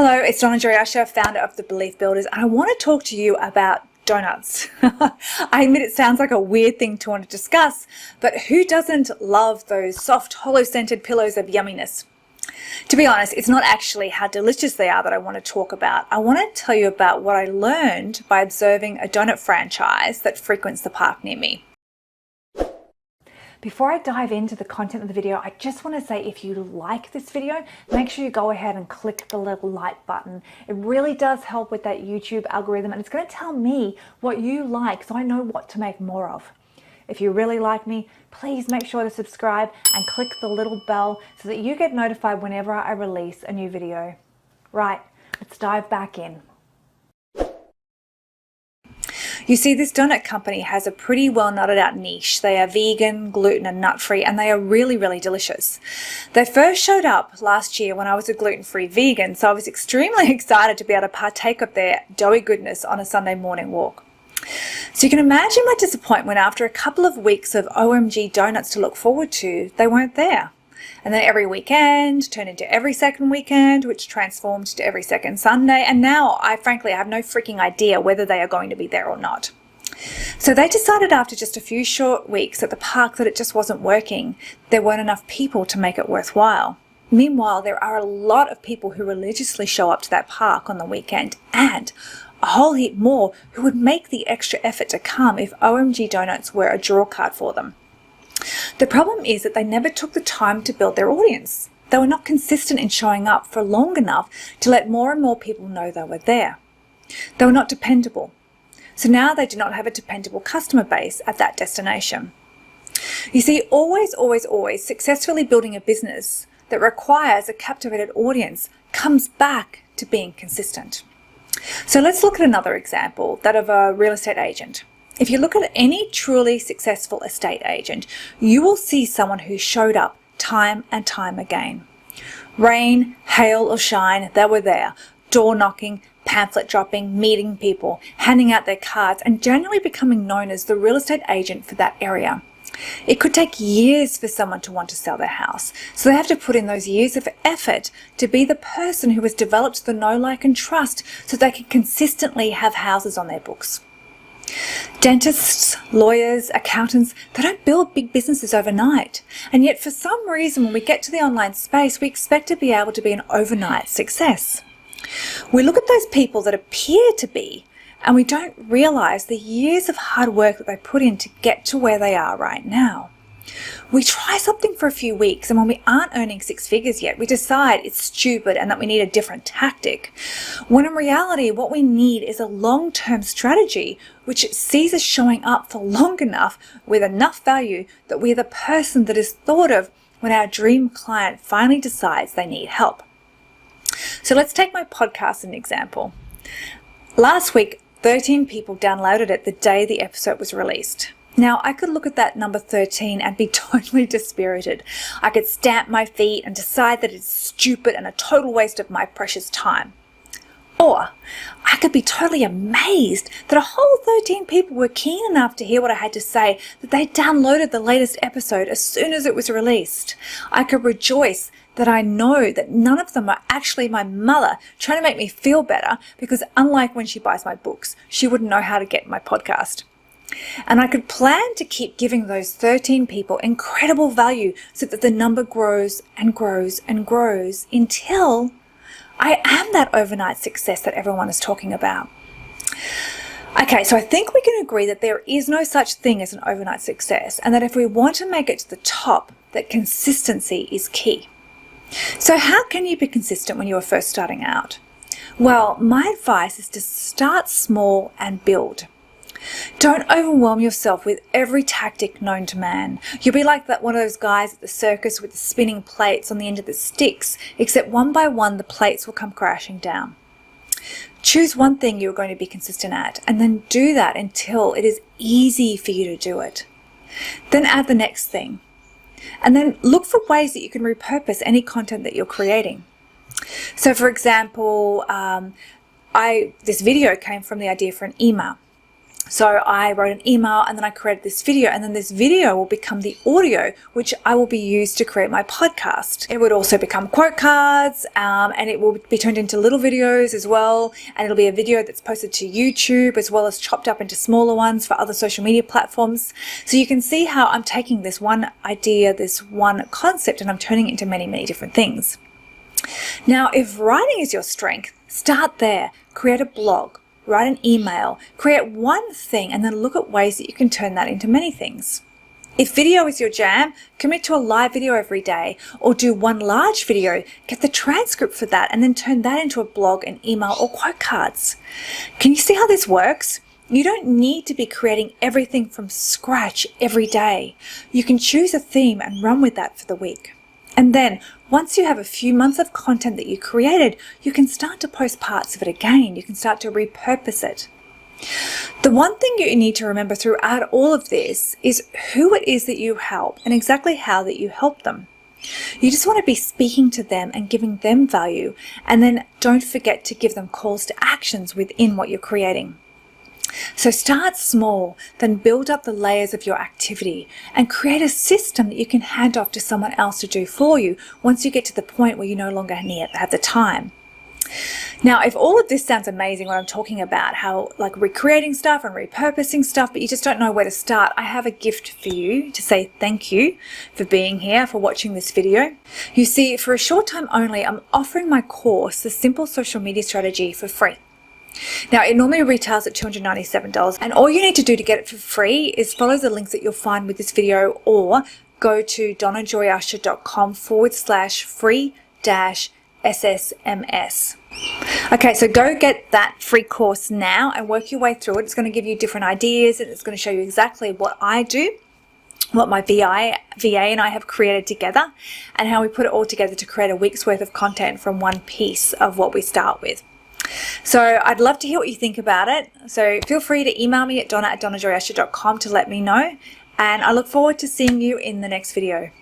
Hello, it's Donna Jariasha, founder of The Belief Builders, and I want to talk to you about donuts. I admit it sounds like a weird thing to want to discuss, but who doesn't love those soft, hollow-scented pillows of yumminess? To be honest, it's not actually how delicious they are that I want to talk about. I want to tell you about what I learned by observing a donut franchise that frequents the park near me. Before I dive into the content of the video, I just want to say if you like this video, make sure you go ahead and click the little like button. It really does help with that YouTube algorithm, and it's going to tell me what you like so I know what to make more of. If you really like me, please make sure to subscribe and click the little bell so that you get notified whenever I release a new video. Right, let's dive back in. You see, this donut company has a pretty well knotted out niche. They are vegan, gluten and nut free, and they are really, really delicious. They first showed up last year when I was a gluten-free vegan, so I was extremely excited to be able to partake of their doughy goodness on a Sunday morning walk. So you can imagine my disappointment after a couple of weeks of OMG donuts to look forward to, they weren't there. And then every weekend turned into every second weekend, which transformed to every second Sunday. And now I frankly have no freaking idea whether they are going to be there or not. So they decided after just a few short weeks at the park that it just wasn't working. There weren't enough people to make it worthwhile. Meanwhile, there are a lot of people who religiously show up to that park on the weekend, and a whole heap more who would make the extra effort to come if OMG Donuts were a draw card for them. The problem is that they never took the time to build their audience. They were not consistent in showing up for long enough to let more and more people know they were there. They were not dependable. So now they do not have a dependable customer base at that destination. You see, always successfully building a business that requires a captivated audience comes back to being consistent. So let's look at another example, that of a real estate agent. If you look at any truly successful estate agent, you will see someone who showed up time and time again. Rain, hail or shine, they were there, door knocking, pamphlet dropping, meeting people, handing out their cards, and generally becoming known as the real estate agent for that area. It could take years for someone to want to sell their house, so they have to put in those years of effort to be the person who has developed the know, like and trust so they can consistently have houses on their books. Dentists, lawyers, accountants, they don't build big businesses overnight. And yet for some reason when we get to the online space, we expect to be able to be an overnight success. We look at those people that appear to be, and we don't realize the years of hard work that they put in to get to where they are right now. We try something for a few weeks, and when we aren't earning six figures yet, we decide it's stupid and that we need a different tactic. When in reality, what we need is a long-term strategy which sees us showing up for long enough with enough value that we're the person that is thought of when our dream client finally decides they need help. So let's take my podcast as an example. Last week, 13 people downloaded it the day the episode was released. Now, I could look at that number 13 and be totally dispirited. I could stamp my feet and decide that it's stupid and a total waste of my precious time. Or I could be totally amazed that a whole 13 people were keen enough to hear what I had to say that they downloaded the latest episode as soon as it was released. I could rejoice that I know that none of them are actually my mother trying to make me feel better, because unlike when she buys my books, she wouldn't know how to get my podcast. And I could plan to keep giving those 13 people incredible value so that the number grows and grows and grows until I am that overnight success that everyone is talking about. Okay, so I think we can agree that there is no such thing as an overnight success, and that if we want to make it to the top, that consistency is key. So how can you be consistent when you are first starting out? Well, my advice is to start small and build. Don't overwhelm yourself with every tactic known to man. You'll be like that one of those guys at the circus with the spinning plates on the end of the sticks, except one by one the plates will come crashing down. Choose one thing you're going to be consistent at, and then do that until it is easy for you to do it. Then add the next thing. And then look for ways that you can repurpose any content that you're creating. So for example, this video came from the idea for an email. So I wrote an email and then I created this video, and then this video will become the audio, which I will be used to create my podcast. It would also become quote cards, and it will be turned into little videos as well. And it'll be a video that's posted to YouTube as well as chopped up into smaller ones for other social media platforms. So you can see how I'm taking this one idea, this one concept, and I'm turning it into many, many different things. Now, if writing is your strength, start there. Create a blog. Write an email, create one thing, and then look at ways that you can turn that into many things. If video is your jam, commit to a live video every day, or do one large video, get the transcript for that, and then turn that into a blog, an email, or quote cards. Can you see how this works? You don't need to be creating everything from scratch every day. You can choose a theme and run with that for the week. And then, once you have a few months of content that you created, you can start to post parts of it again. You can start to repurpose it. The one thing you need to remember throughout all of this is who it is that you help and exactly how that you help them. You just want to be speaking to them and giving them value, and then don't forget to give them calls to actions within what you're creating. So start small, then build up the layers of your activity and create a system that you can hand off to someone else to do for you once you get to the point where you no longer have the time. Now, if all of this sounds amazing, what I'm talking about, how like recreating stuff and repurposing stuff, but you just don't know where to start, I have a gift for you to say thank you for being here, for watching this video. You see, for a short time only, I'm offering my course, The Simple Social Media Strategy, for free. Now, it normally retails at $297, and all you need to do to get it for free is follow the links that you'll find with this video, or go to donnajoyusher.com/free-SSMS. Okay, so go get that free course now and work your way through it. It's going to give you different ideas, and it's going to show you exactly what I do, what my VA and I have created together, and how we put it all together to create a week's worth of content from one piece of what we start with. So I'd love to hear what you think about it. So feel free to email me at donna@donnajoyusher.com to let me know. And I look forward to seeing you in the next video.